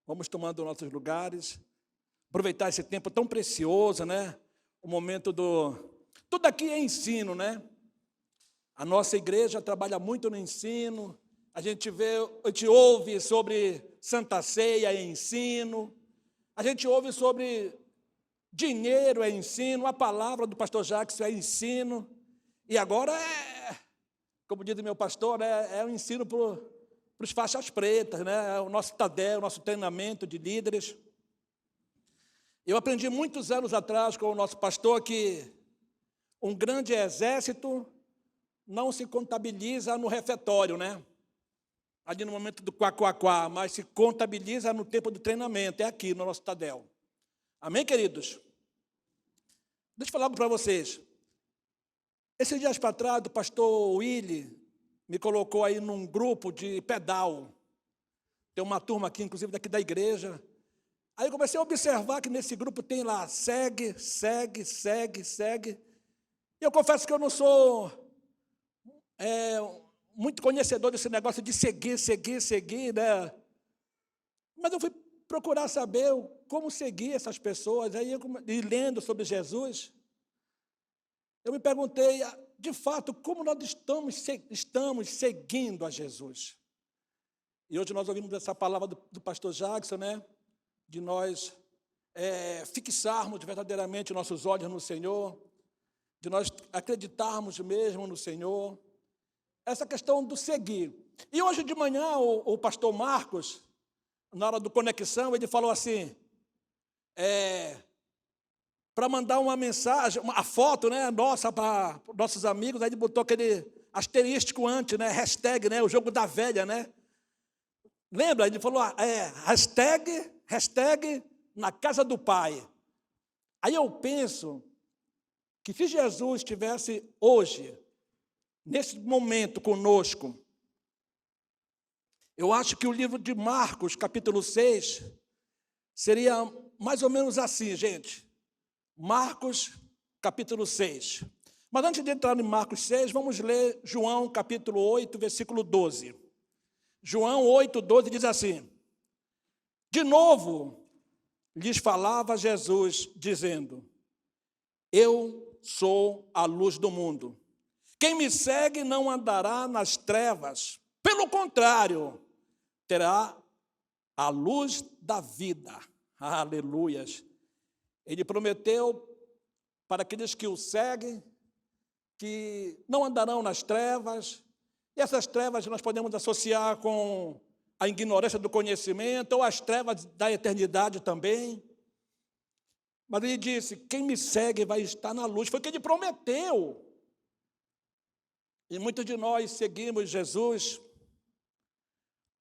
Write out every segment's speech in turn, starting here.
Vamos tomando nossos lugares, aproveitar esse tempo tão precioso, né? O momento do... Tudo aqui é ensino, né? A nossa igreja trabalha muito no ensino, a gente ouve sobre Santa Ceia, é ensino, a gente ouve sobre dinheiro, é ensino, a palavra do pastor Jackson é ensino, e agora como diz meu pastor, é um ensino para os faixas pretas, né? É o nosso TADEL, o nosso treinamento de líderes. Eu aprendi muitos anos atrás com o nosso pastor que um grande exército não se contabiliza no refeitório, né? Ali no momento do quá, mas se contabiliza no tempo do treinamento, é aqui no nosso TADEL. Amém, queridos? Deixa eu falar algo para vocês. Esses dias para trás, o pastor Willy me colocou aí num grupo de pedal. Tem uma turma aqui, inclusive daqui da igreja. Aí eu comecei a observar que nesse grupo tem lá, segue. E eu confesso que eu não sou muito conhecedor desse negócio de seguir, né? Mas eu fui procurar saber como seguir essas pessoas. Aí e lendo sobre Jesus, eu me perguntei, de fato, como nós estamos seguindo a Jesus. E hoje nós ouvimos essa palavra do pastor Jackson, né? De nós fixarmos verdadeiramente nossos olhos no Senhor, de nós acreditarmos mesmo no Senhor. Essa questão do seguir. E hoje de manhã o pastor Marcos, na hora do Conexão, ele falou assim, para mandar uma mensagem, a foto, né, nossa, para nossos amigos, aí ele botou aquele asterístico antes, né, hashtag, né, o jogo da velha, né? Lembra? Ele falou, hashtag na casa do Pai. Aí eu penso que se Jesus estivesse hoje, nesse momento conosco, eu acho que o livro de Marcos, capítulo 6, seria mais ou menos assim, gente. Marcos, capítulo 6. Mas antes de entrar em Marcos 6, vamos ler João, capítulo 8, versículo 12. João 8, 12 diz assim, de novo lhes falava Jesus, dizendo, eu sou a luz do mundo. Quem me segue não andará nas trevas, pelo contrário, terá a luz da vida. Aleluias. Ele prometeu para aqueles que o seguem, que não andarão nas trevas, e essas trevas nós podemos associar com a ignorância do conhecimento, ou as trevas da eternidade também. Mas ele disse, quem me segue vai estar na luz, foi o que ele prometeu. E muitos de nós seguimos Jesus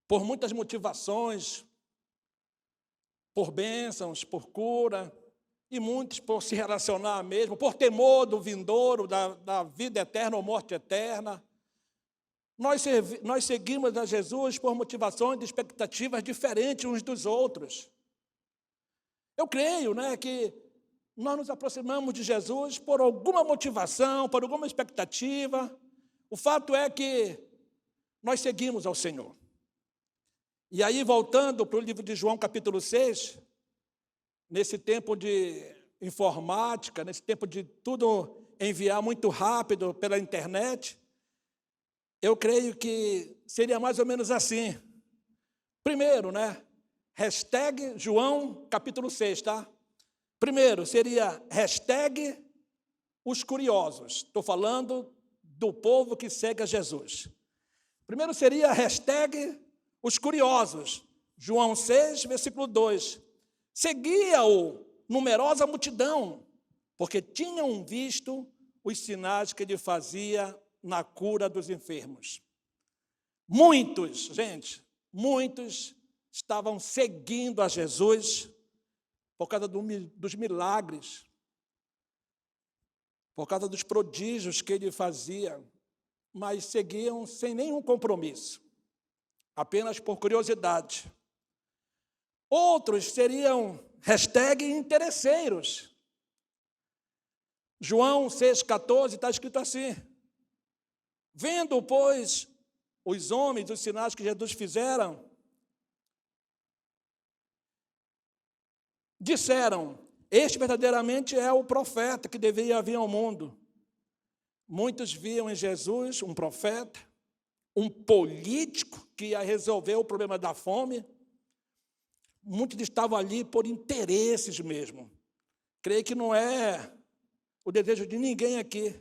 por muitas motivações, por bênçãos, por cura, e muitos por se relacionar mesmo, por temor do vindouro, da vida eterna ou morte eterna. Nós seguimos a Jesus por motivações e expectativas diferentes uns dos outros. Eu creio, né, que nós nos aproximamos de Jesus por alguma motivação, por alguma expectativa. O fato é que nós seguimos ao Senhor. E aí, voltando para o livro de João, capítulo 6, nesse tempo de informática, nesse tempo de tudo enviar muito rápido pela internet, eu creio que seria mais ou menos assim. Primeiro, né? Hashtag João, capítulo 6, tá? Primeiro, seria hashtag os curiosos. Estou falando do povo que segue a Jesus. Primeiro seria hashtag os curiosos. João 6, versículo 2. Seguia-o numerosa multidão, porque tinham visto os sinais que ele fazia na cura dos enfermos. Muitos estavam seguindo a Jesus por causa dos milagres, por causa dos prodígios que ele fazia, mas seguiam sem nenhum compromisso, apenas por curiosidade. Outros seriam hashtag interesseiros. João 6,14 está escrito assim, vendo, pois, os homens, os sinais que Jesus fizeram, disseram: este verdadeiramente é o profeta que deveria vir ao mundo. Muitos viam em Jesus um profeta, um político que ia resolver o problema da fome. Muitos estavam ali por interesses mesmo. Creio que não é o desejo de ninguém aqui.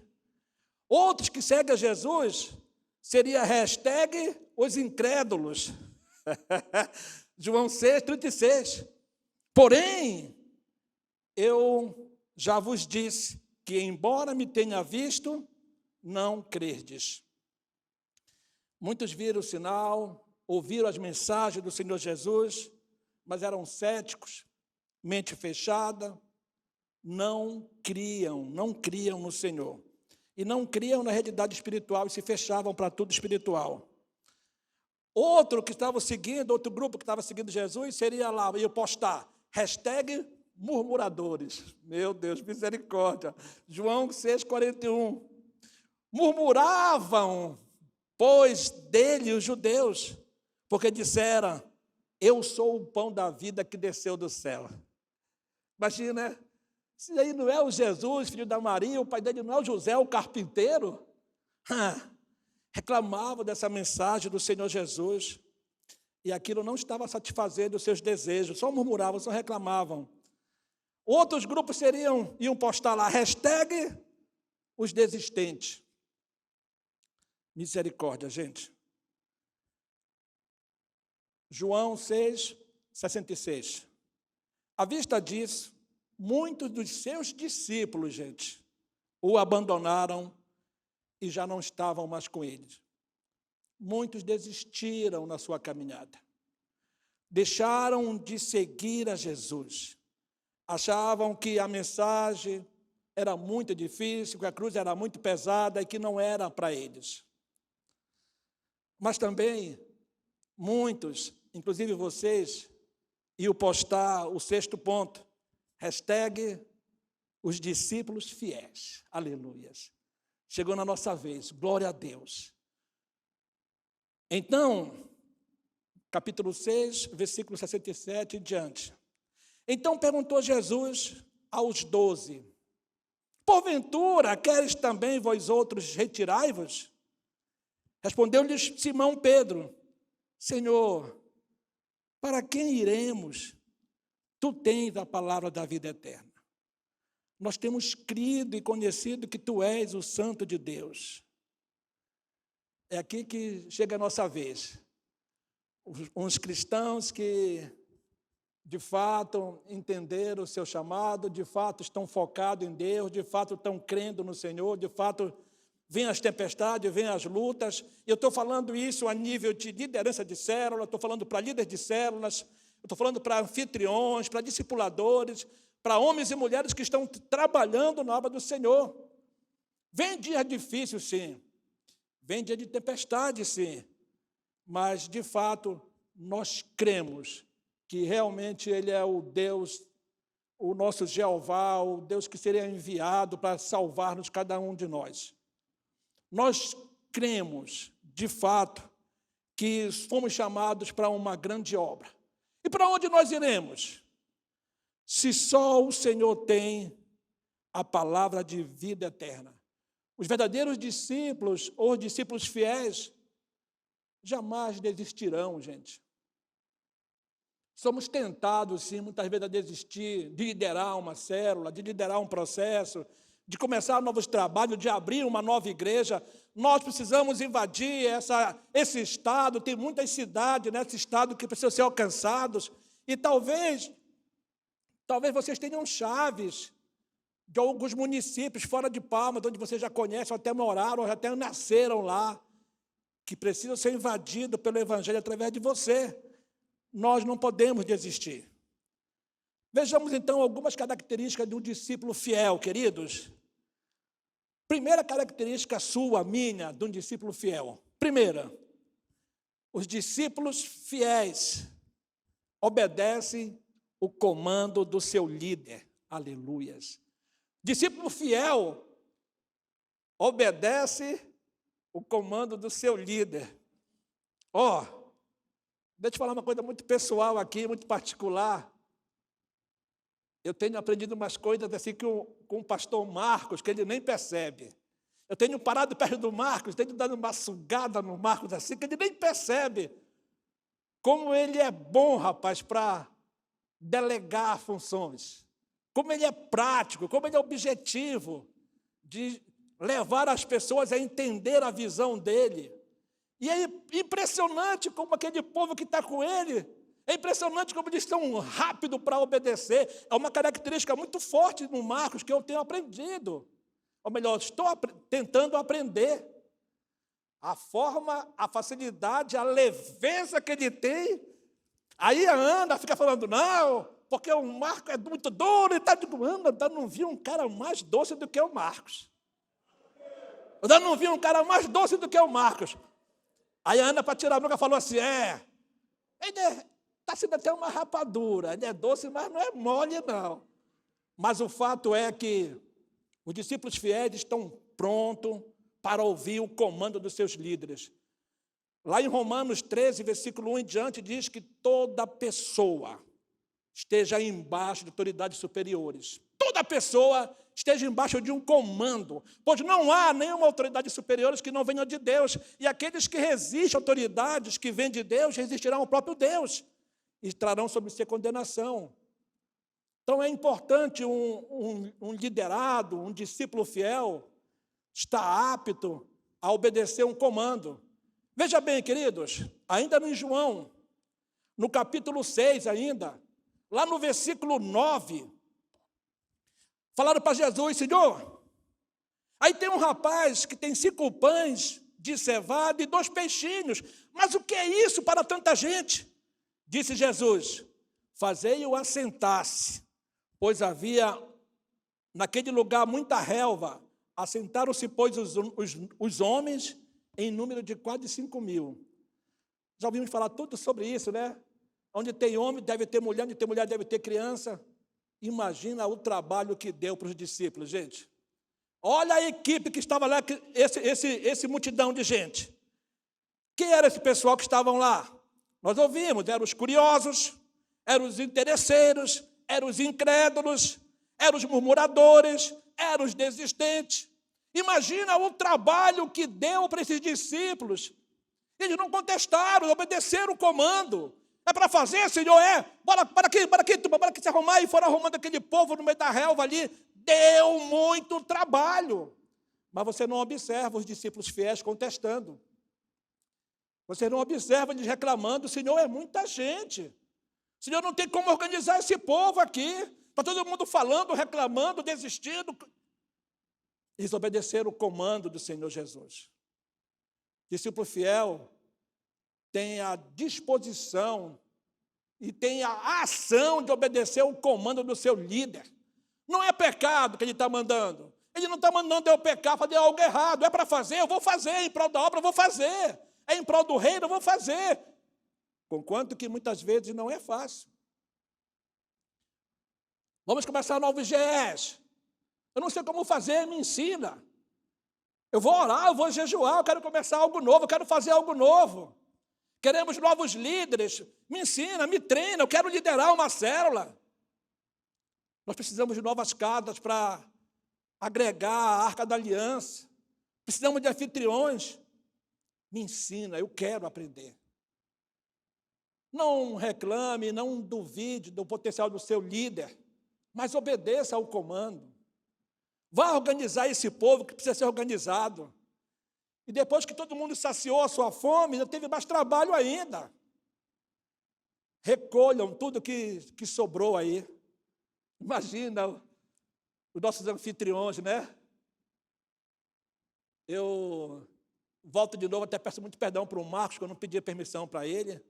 Outros que seguem a Jesus seria hashtag os incrédulos. João 6,36. Porém, eu já vos disse que, embora me tenha visto, não crerdes. Muitos viram o sinal, ouviram as mensagens do Senhor Jesus, mas eram céticos, mente fechada, não criam no Senhor. E não criam na realidade espiritual e se fechavam para tudo espiritual. Outro que estava seguindo, outro grupo que estava seguindo Jesus, seria lá, ia postar, hashtag murmuradores. Meu Deus, misericórdia. João 6,41. Murmuravam, pois, dele os judeus, porque disseram: eu sou o pão da vida que desceu do céu. Imagina, né? Se aí não é o Jesus, filho da Maria, o pai dele não é o José, o carpinteiro. Reclamavam dessa mensagem do Senhor Jesus. E aquilo não estava satisfazendo os seus desejos, só murmuravam, só reclamavam. Outros grupos iam postar lá, hashtag os desistentes. Misericórdia, gente. João 6,66. À vista disso, muitos dos seus discípulos, gente, o abandonaram e já não estavam mais com eles. Muitos desistiram na sua caminhada. Deixaram de seguir a Jesus. Achavam que a mensagem era muito difícil, que a cruz era muito pesada e que não era para eles. Mas também muitos, inclusive vocês, iam postar o 6º ponto, hashtag os discípulos fiéis. Aleluias. Chegou na nossa vez, glória a Deus. Então, capítulo 6, versículo 67 e diante. Então perguntou Jesus aos 12, porventura, queres também vós outros retirai-vos? Respondeu-lhes Simão Pedro, Senhor, para quem iremos? Tu tens a palavra da vida eterna. Nós temos crido e conhecido que Tu és o Santo de Deus. É aqui que chega a nossa vez. Uns cristãos que, de fato, entenderam o seu chamado, de fato estão focados em Deus, de fato estão crendo no Senhor, de fato vêm as tempestades, vêm as lutas. E eu estou falando isso a nível de liderança de célula, estou falando para líderes de células, estou falando para anfitriões, para discipuladores, para homens e mulheres que estão trabalhando na obra do Senhor. Vem dia difícil, sim. Vem dia de tempestade, sim. Mas, de fato, nós cremos que realmente Ele é o Deus, o nosso Jeová, o Deus que seria enviado para salvar-nos, cada um de nós. Nós cremos, de fato, que fomos chamados para uma grande obra. E para onde nós iremos? Se só o Senhor tem a palavra de vida eterna. Os verdadeiros discípulos, ou discípulos fiéis, jamais desistirão, gente. Somos tentados, sim, muitas vezes a desistir, de liderar uma célula, de liderar um processo, de começar novos trabalhos, de abrir uma nova igreja. Nós precisamos invadir esse estado, tem muitas cidades nesse estado que precisam ser alcançados, e talvez vocês tenham chaves de alguns municípios fora de Palmas, onde vocês já conhecem, ou até moraram, ou até nasceram lá, que precisam ser invadidos pelo Evangelho através de você. Nós não podemos desistir. Vejamos, então, algumas características de um discípulo fiel, queridos. Primeira característica sua, minha, de um discípulo fiel. Primeira, os discípulos fiéis obedecem o comando do seu líder. Aleluias. Discípulo fiel obedece o comando do seu líder. Deixa eu falar uma coisa muito pessoal aqui, muito particular. Eu tenho aprendido umas coisas assim com o pastor Marcos, que ele nem percebe. Eu tenho parado perto do Marcos, tenho dado uma sugada no Marcos assim, que ele nem percebe. Como ele é bom, rapaz, para delegar funções. Como ele é prático, como ele é objetivo de levar as pessoas a entender a visão dele. E é impressionante como aquele povo que está com ele, é impressionante como eles estão rápidos para obedecer. É uma característica muito forte no Marcos que eu tenho aprendido. Ou melhor, estou tentando aprender. A forma, a facilidade, a leveza que ele tem. Aí a Ana fica falando, não, porque o Marcos é muito duro. E está dizendo, Ana, eu não vi um cara mais doce do que o Marcos. Eu não vi um cara mais doce do que o Marcos. Aí a Ana, para tirar a bronca, falou assim, ele está sendo até uma rapadura, ele é doce, mas não é mole, não. Mas o fato é que os discípulos fiéis estão prontos para ouvir o comando dos seus líderes. Lá em Romanos 13, versículo 1 em diante, diz que toda pessoa esteja embaixo de autoridades superiores. Toda pessoa esteja embaixo de um comando, pois não há nenhuma autoridade superior que não venha de Deus, e aqueles que resistem a autoridades que vêm de Deus, resistirão ao próprio Deus, e trarão sobre si condenação. Então é importante um liderado, um discípulo fiel, estar apto a obedecer um comando. Veja bem, queridos, ainda em João, no capítulo 6 ainda, lá no versículo 9, falaram para Jesus, Senhor, aí tem um rapaz que tem 5 pães de cevada e 2 peixinhos, mas o que é isso para tanta gente? Disse Jesus, fazei-o assentar-se, pois havia naquele lugar muita relva. Assentaram-se, pois, os homens em número de quase 5.000. Já ouvimos falar tudo sobre isso, né? Onde tem homem, deve ter mulher, onde tem mulher, deve ter criança. Imagina o trabalho que deu para os discípulos, gente. Olha a equipe que estava lá, esse multidão de gente. Quem era esse pessoal que estavam lá? Nós ouvimos, eram os curiosos, eram os interesseiros, eram os incrédulos, eram os murmuradores, eram os desistentes. Imagina o trabalho que deu para esses discípulos. Eles não contestaram, obedeceram o comando. É para fazer, Senhor? Bora aqui se arrumar. E foram arrumando aquele povo no meio da relva ali. Deu muito trabalho. Mas você não observa os discípulos fiéis contestando. Você não observa eles reclamando, Senhor, é muita gente. Senhor, não tem como organizar esse povo aqui. Está todo mundo falando, reclamando, desistindo. Eles obedeceram o comando do Senhor Jesus. Discípulo fiel tem a disposição e tem a ação de obedecer o comando do seu líder. Não é pecado que ele está mandando. Ele não está mandando eu pecar, fazer algo errado. É para fazer, eu vou fazer. Em prol da obra, eu vou fazer. É em prol do reino, eu vou fazer. Conquanto que muitas vezes não é fácil. Vamos começar novos GEs. Eu não sei como fazer, me ensina. Eu vou orar, eu vou jejuar, eu quero começar algo novo, eu quero fazer algo novo. Queremos novos líderes, me ensina, me treina, eu quero liderar uma célula. Nós precisamos de novas casas para agregar a Arca da Aliança. Precisamos de anfitriões. Me ensina, eu quero aprender. Não reclame, não duvide do potencial do seu líder, mas obedeça ao comando. Vá organizar esse povo que precisa ser organizado. E depois que todo mundo saciou a sua fome, ainda teve mais trabalho ainda. Recolham tudo que sobrou aí. Imagina os nossos anfitriões, né? Eu volto de novo, até peço muito perdão para o Marcos, que eu não pedi permissão para ele.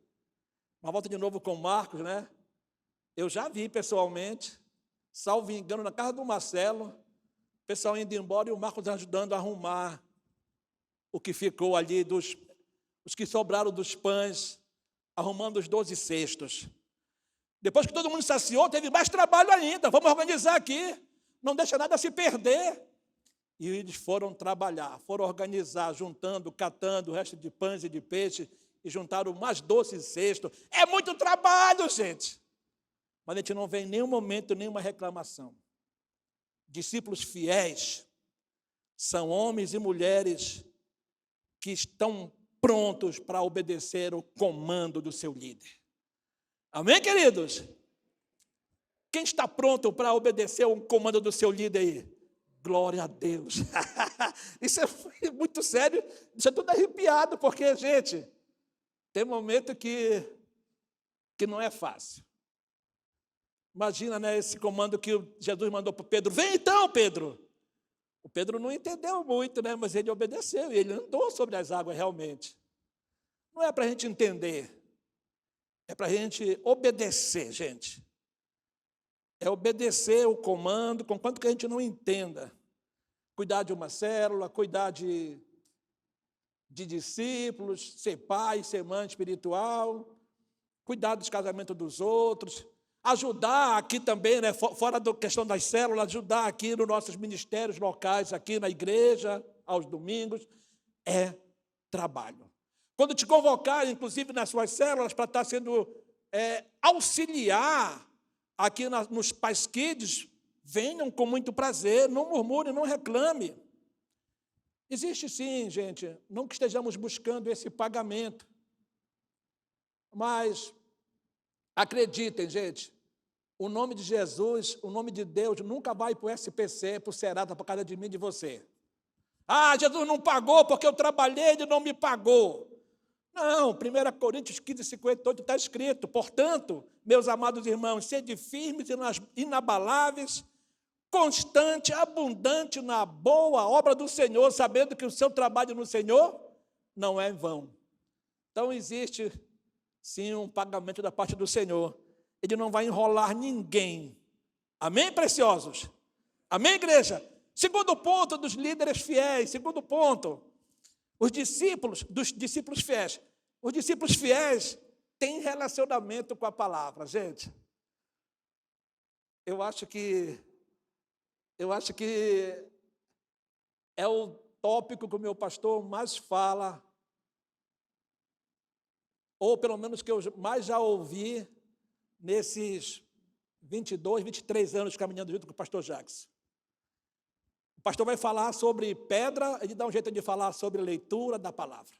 Mas volto de novo com o Marcos, né? Eu já vi pessoalmente, salvo engano, na casa do Marcelo, o pessoal indo embora e o Marcos ajudando a arrumar o que ficou ali, os que sobraram dos pães, arrumando os 12 cestos. Depois que todo mundo saciou, teve mais trabalho ainda. Vamos organizar aqui, não deixa nada se perder. E eles foram trabalhar, foram organizar, juntando, catando o resto de pães e de peixe, e juntaram mais 12 cestos. É muito trabalho, gente. mas a gente não vê em nenhum momento nenhuma reclamação. Discípulos fiéis são homens e mulheres que estão prontos para obedecer o comando do seu líder. Amém, queridos? Quem está pronto para obedecer o comando do seu líder aí? Glória a Deus. Isso é muito sério, isso é tudo arrepiado, porque, gente, tem momento que não é fácil. Imagina, né, esse comando que Jesus mandou para Pedro. Vem então, Pedro. O Pedro não entendeu muito, né, mas ele obedeceu, e ele andou sobre as águas realmente. Não é para a gente entender, é para a gente obedecer, gente. É obedecer o comando, conquanto que a gente não entenda. Cuidar de uma célula, cuidar de discípulos, ser pai, ser mãe espiritual, cuidar dos casamentos dos outros, ajudar aqui também, né, fora da questão das células, ajudar aqui nos nossos ministérios locais, aqui na igreja, aos domingos, é trabalho. Quando te convocarem, inclusive nas suas células, para estar sendo auxiliar aqui nos Pais Kids, venham com muito prazer, não murmure, não reclame. Existe sim, gente, não que estejamos buscando esse pagamento, mas acreditem, gente, o nome de Jesus, o nome de Deus nunca vai para o SPC, para o Serasa, por causa de mim e de você. Ah, Jesus não pagou porque eu trabalhei, ele não me pagou. Não, 1 Coríntios 15, 58 está escrito, portanto, meus amados irmãos, sede firmes e inabaláveis, constante, abundante na boa obra do Senhor, sabendo que o seu trabalho no Senhor não é em vão. Então, existe, sim, um pagamento da parte do Senhor. Ele não vai enrolar ninguém. Amém, preciosos? Amém, igreja? Segundo ponto dos líderes fiéis, segundo ponto, dos discípulos fiéis. Os discípulos fiéis têm relacionamento com a palavra, gente. Eu acho que é o tópico que o meu pastor mais fala, ou pelo menos que eu mais já ouvi nesses 22, 23 anos caminhando junto com o pastor Jacques. O pastor vai falar sobre pedra, ele dá um jeito de falar sobre leitura da palavra.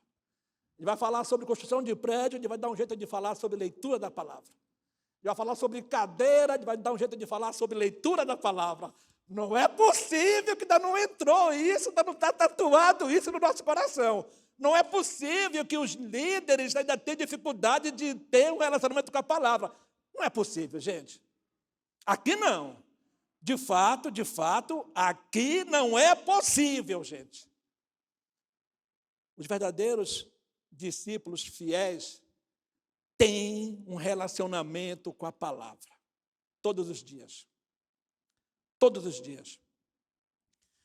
Ele vai falar sobre construção de prédio, ele vai dar um jeito de falar sobre leitura da palavra. Ele vai falar sobre cadeira, ele vai dar um jeito de falar sobre leitura da palavra. Não é possível que ainda não entrou isso, ainda não está tatuado isso no nosso coração. Não é possível que os líderes ainda tenham dificuldade de ter um relacionamento com a palavra. Não é possível, gente. Aqui não. De fato, aqui não é possível, gente. Os verdadeiros discípulos fiéis têm um relacionamento com a palavra. Todos os dias. Todos os dias.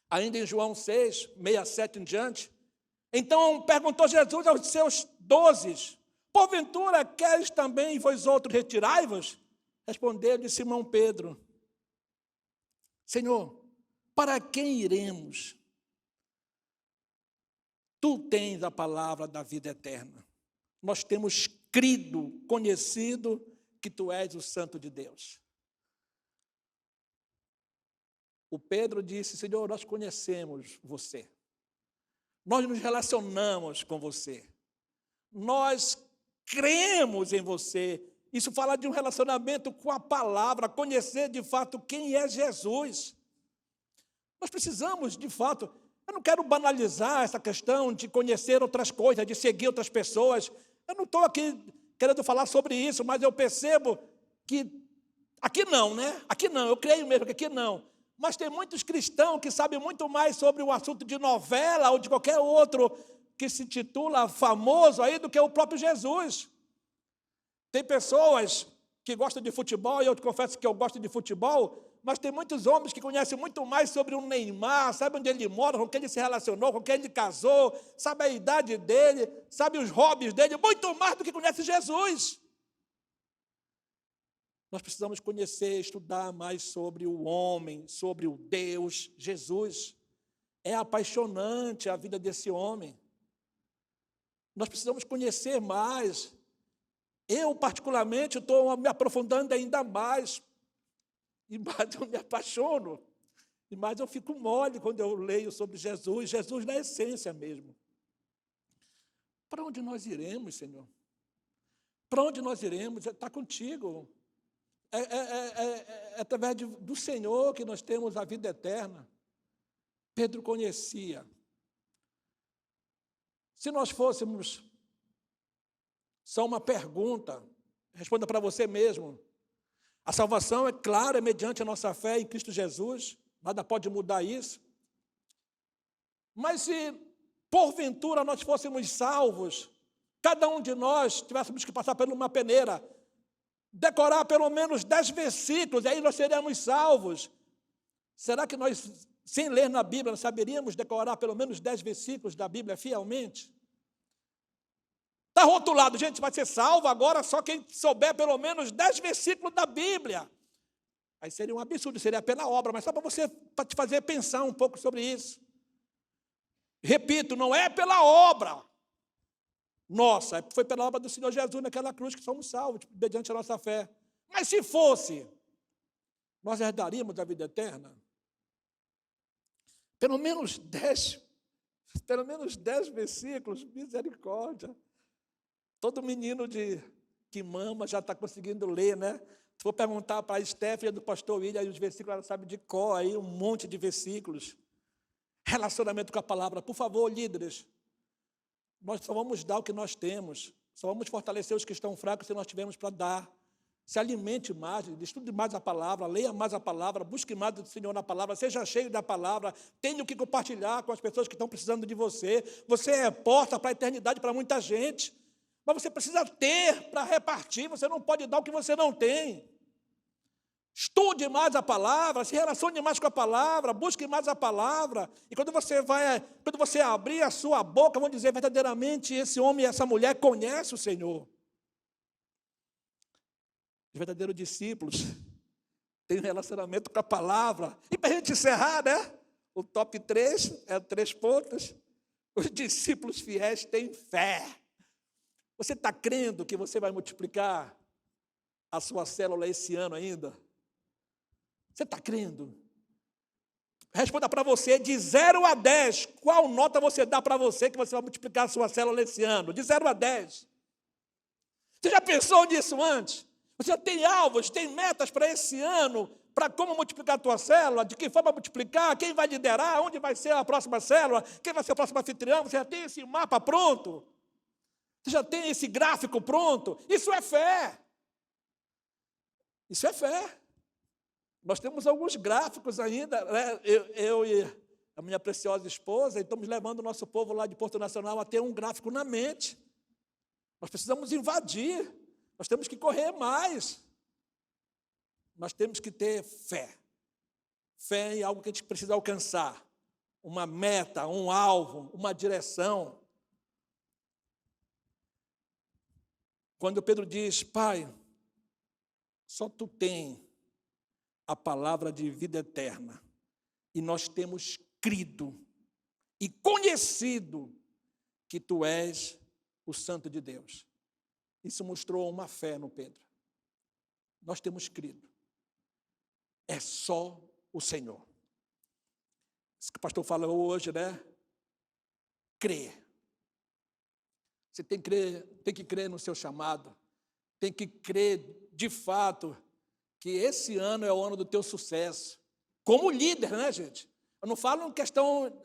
Ainda em João 6, 67 em diante, então perguntou Jesus aos seus 12, porventura queres também vós outros retirai-vos? Respondeu-lhe Simão Pedro, Senhor, para quem iremos? Tu tens a palavra da vida eterna. Nós temos crido, conhecido que tu és o Santo de Deus. O Pedro disse, Senhor, nós conhecemos você. Nós nos relacionamos com você. Nós cremos em você. Isso fala de um relacionamento com a palavra, conhecer de fato quem é Jesus. Nós precisamos, de fato, eu não quero banalizar essa questão de conhecer outras coisas, de seguir outras pessoas. Eu não estou aqui querendo falar sobre isso, mas eu percebo que aqui não, né? Aqui não, eu creio mesmo que aqui não. Mas tem muitos cristãos que sabem muito mais sobre o assunto de novela ou de qualquer outro que se titula famoso aí do que o próprio Jesus. Tem pessoas que gostam de futebol, e eu te confesso que eu gosto de futebol, mas tem muitos homens que conhecem muito mais sobre o Neymar, sabe onde ele mora, com quem ele se relacionou, com quem ele casou, sabe a idade dele, sabe os hobbies dele, muito mais do que conhece Jesus. Nós precisamos conhecer, estudar mais sobre o homem, sobre o Deus, Jesus. É apaixonante a vida desse homem. Nós precisamos conhecer mais. Eu, particularmente, estou me aprofundando ainda mais, e mais eu me apaixono, e mais eu fico mole quando eu leio sobre Jesus, Jesus na essência mesmo. Para onde nós iremos, Senhor? Para onde nós iremos? Está contigo. É através do Senhor que nós temos a vida eterna. Pedro conhecia. Se nós fôssemos, só uma pergunta, responda para você mesmo. A salvação, é claro, é mediante a nossa fé em Cristo Jesus, nada pode mudar isso. Mas se, porventura, nós fôssemos salvos, cada um de nós tivéssemos que passar por uma peneira, decorar pelo menos 10 versículos, e aí nós seríamos salvos. Será que nós, sem ler na Bíblia, nós saberíamos decorar pelo menos 10 versículos da Bíblia fielmente? Está rotulado, gente, vai ser salvo agora só quem souber pelo menos 10 versículos da Bíblia. Aí seria um absurdo, seria pela obra, mas só para te fazer pensar um pouco sobre isso. Repito, não é pela obra nossa, foi pela obra do Senhor Jesus naquela cruz que somos salvos, mediante a nossa fé. Mas se fosse, nós herdaríamos a vida eterna? Pelo menos 10 versículos, misericórdia. Todo menino que mama já está conseguindo ler, né? Se for perguntar para a Stephanie do pastor William, aí os versículos ela sabe de cor, aí um monte de versículos. Relacionamento com a palavra. Por favor, líderes, nós só vamos dar o que nós temos, só vamos fortalecer os que estão fracos se nós tivermos para dar. Se alimente mais, estude mais a palavra, leia mais a palavra, busque mais do Senhor na palavra, seja cheio da palavra, tenha o que compartilhar com as pessoas que estão precisando de você. Você é porta para a eternidade para muita gente, mas você precisa ter para repartir, você não pode dar o que você não tem. Estude mais a palavra, se relacione mais com a palavra, busque mais a palavra. E quando você abrir a sua boca, vão dizer verdadeiramente, esse homem e essa mulher conhecem o Senhor. Os verdadeiros discípulos têm um relacionamento com a palavra. E para a gente encerrar, né? O top 3 é 3 pontos. Os discípulos fiéis têm fé. Você está crendo que você vai multiplicar a sua célula esse ano ainda? Você está crendo? Responda para você, de 0 a 10, qual nota você dá para você que você vai multiplicar a sua célula esse ano? De 0 a 10. Você já pensou nisso antes? Você já tem alvos, tem metas para esse ano, para como multiplicar a tua célula, de que forma multiplicar, quem vai liderar, onde vai ser a próxima célula, quem vai ser o próximo anfitrião, você já tem esse mapa pronto? Você já tem esse gráfico pronto? Isso é fé. Isso é fé. Nós temos alguns gráficos ainda, né? Eu e a minha preciosa esposa, e estamos levando o nosso povo lá de Porto Nacional a ter um gráfico na mente. Nós precisamos invadir, nós temos que correr mais. Nós temos que ter fé. Fé em algo que a gente precisa alcançar. Uma meta, um alvo, uma direção. Quando Pedro diz, Pai, só Tu tens a palavra de vida eterna, e nós temos crido e conhecido que Tu és o Santo de Deus. Isso mostrou uma fé no Pedro. Nós temos crido. É só o Senhor. Isso que o pastor falou hoje, né? Crer. Você tem que crer no seu chamado, tem que crer de fato que esse ano é o ano do teu sucesso. Como líder, né, gente? Eu não falo em questão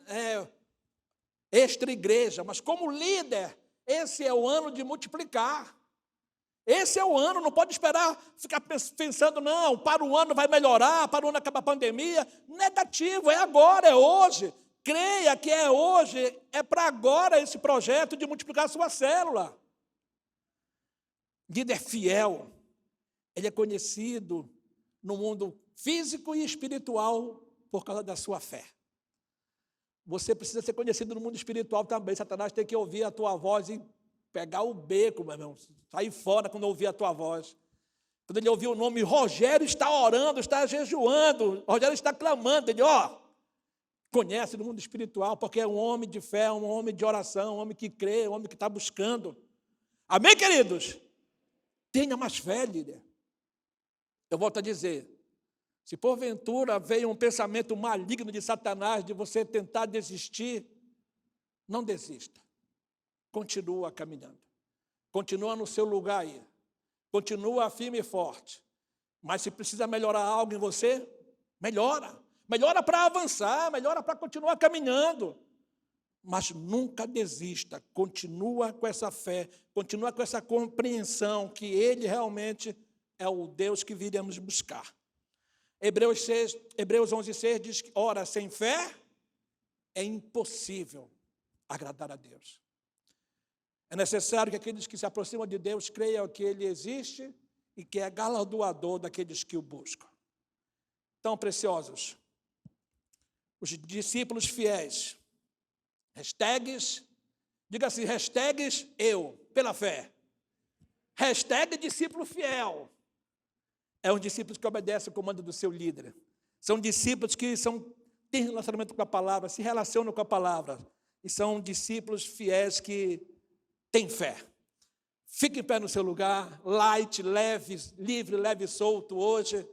extra-igreja, mas como líder, esse é o ano de multiplicar. Esse é o ano, não pode esperar, ficar pensando, não, para o ano vai melhorar, para o ano acabar a pandemia. Negativo, é agora, é hoje. Creia que é hoje, é para agora esse projeto de multiplicar a sua célula. Líder fiel, ele é conhecido no mundo físico e espiritual por causa da sua fé. Você precisa ser conhecido no mundo espiritual também. Satanás tem que ouvir a tua voz e pegar o beco, meu irmão. Sair fora quando ouvir a tua voz. Quando ele ouvir o nome, Rogério está orando, está jejuando, Rogério está clamando. Ele, conhece no mundo espiritual, porque é um homem de fé, um homem de oração, um homem que crê, um homem que está buscando. Amém, queridos? Tenha mais fé, líder. Eu volto a dizer, se porventura veio um pensamento maligno de Satanás de você tentar desistir, não desista. Continua caminhando. Continua no seu lugar aí. Continua firme e forte. Mas se precisa melhorar algo em você, melhora. Melhora para avançar, melhora para continuar caminhando. Mas nunca desista. Continua com essa fé, continua com essa compreensão que Ele realmente é o Deus que viremos buscar. Hebreus 11:6 diz que, ora, sem fé é impossível agradar a Deus. É necessário que aqueles que se aproximam de Deus creiam que Ele existe e que é galardoador daqueles que o buscam. Então, preciosos, os discípulos fiéis, hashtags, diga assim, hashtags eu, pela fé. Hashtag discípulo fiel. É um discípulo que obedece o comando do seu líder. São discípulos que têm relacionamento com a palavra, se relacionam com a palavra. E são discípulos fiéis que têm fé. Fique em pé no seu lugar, light, leve, livre, leve e solto hoje.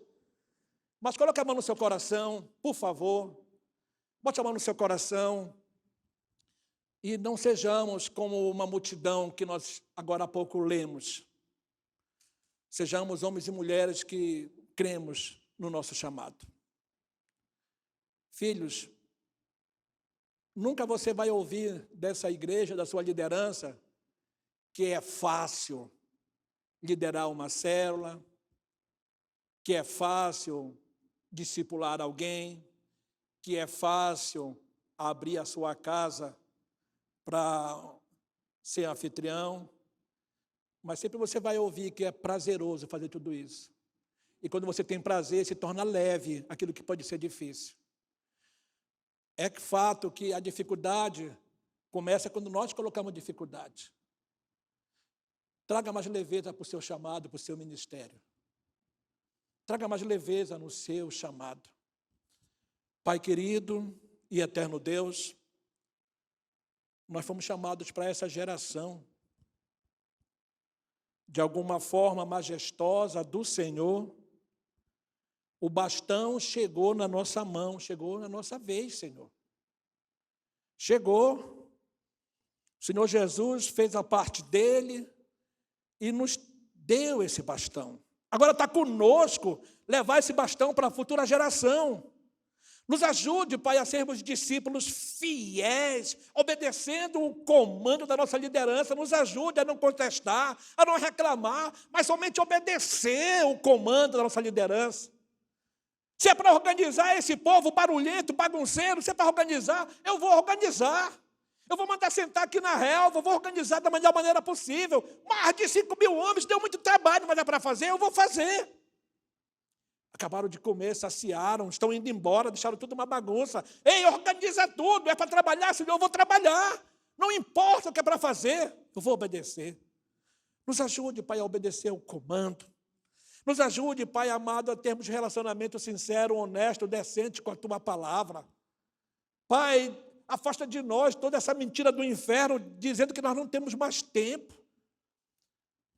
Mas coloque a mão no seu coração, por favor. Bote a mão no seu coração. E não sejamos como uma multidão que nós agora há pouco lemos. Sejamos homens e mulheres que cremos no nosso chamado. Filhos, nunca você vai ouvir dessa igreja, da sua liderança, que é fácil liderar uma célula, que é fácil discipular alguém, que é fácil abrir a sua casa para ser anfitrião, mas sempre você vai ouvir que é prazeroso fazer tudo isso. E quando você tem prazer, se torna leve aquilo que pode ser difícil. É fato que a dificuldade começa quando nós colocamos dificuldade. Traga mais leveza para o seu chamado, para o seu ministério. Traga mais leveza no seu chamado. Pai querido e eterno Deus, nós fomos chamados para essa geração, de alguma forma majestosa do Senhor. O bastão chegou na nossa mão, chegou na nossa vez, Senhor. Chegou. O Senhor Jesus fez a parte dele e nos deu esse bastão. Agora está conosco levar esse bastão para a futura geração. Nos ajude, Pai, a sermos discípulos fiéis, obedecendo o comando da nossa liderança. Nos ajude a não contestar, a não reclamar, mas somente obedecer o comando da nossa liderança. Se é para organizar esse povo barulhento, bagunceiro, se é para organizar, eu vou organizar. Eu vou mandar sentar aqui na relva, vou organizar da melhor maneira possível. Mais de 5.000 homens, deu muito trabalho, mas é para fazer, eu vou fazer. Acabaram de comer, saciaram, estão indo embora, deixaram tudo uma bagunça. Ei, organiza tudo, é para trabalhar, senão eu vou trabalhar. Não importa o que é para fazer, eu vou obedecer. Nos ajude, Pai, a obedecer o comando. Nos ajude, Pai amado, a termos relacionamento sincero, honesto, decente com a Tua palavra. Pai, afasta de nós toda essa mentira do inferno, dizendo que nós não temos mais tempo.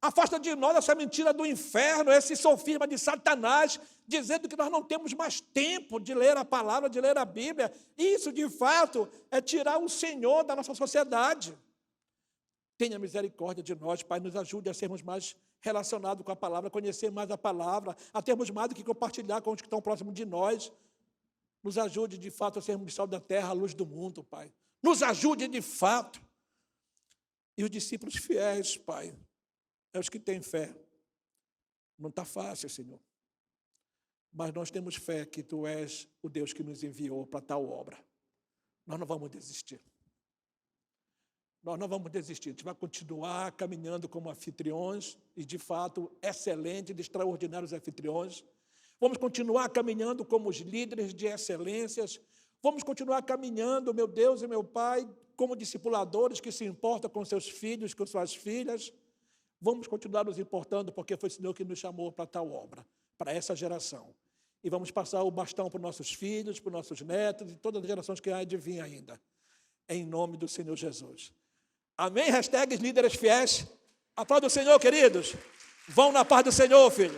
Afasta de nós essa mentira do inferno, esse sofisma de Satanás, dizendo que nós não temos mais tempo de ler a palavra, de ler a Bíblia. Isso, de fato, é tirar o Senhor da nossa sociedade. Tenha misericórdia de nós, Pai, nos ajude a sermos mais relacionados com a palavra, a conhecer mais a palavra, a termos mais do que compartilhar com os que estão próximos de nós. Nos ajude, de fato, a sermos sal da terra, a luz do mundo, Pai. Nos ajude, de fato. E os discípulos fiéis, Pai, é os que têm fé. Não está fácil, Senhor. Mas nós temos fé que Tu és o Deus que nos enviou para tal obra. Nós não vamos desistir. Nós não vamos desistir. A gente vai continuar caminhando como anfitriões, e de fato, excelentes, extraordinários anfitriões. Vamos continuar caminhando como os líderes de excelências. Vamos continuar caminhando, meu Deus e meu Pai, como discipuladores que se importam com seus filhos, com suas filhas. Vamos continuar nos importando, porque foi o Senhor que nos chamou para tal obra, para essa geração. E vamos passar o bastão para os nossos filhos, para os nossos netos e todas as gerações que há de vir ainda. Em nome do Senhor Jesus. Amém? Hashtags líderes fiéis. Aplauda o Senhor, queridos. Vão na paz do Senhor, filhos.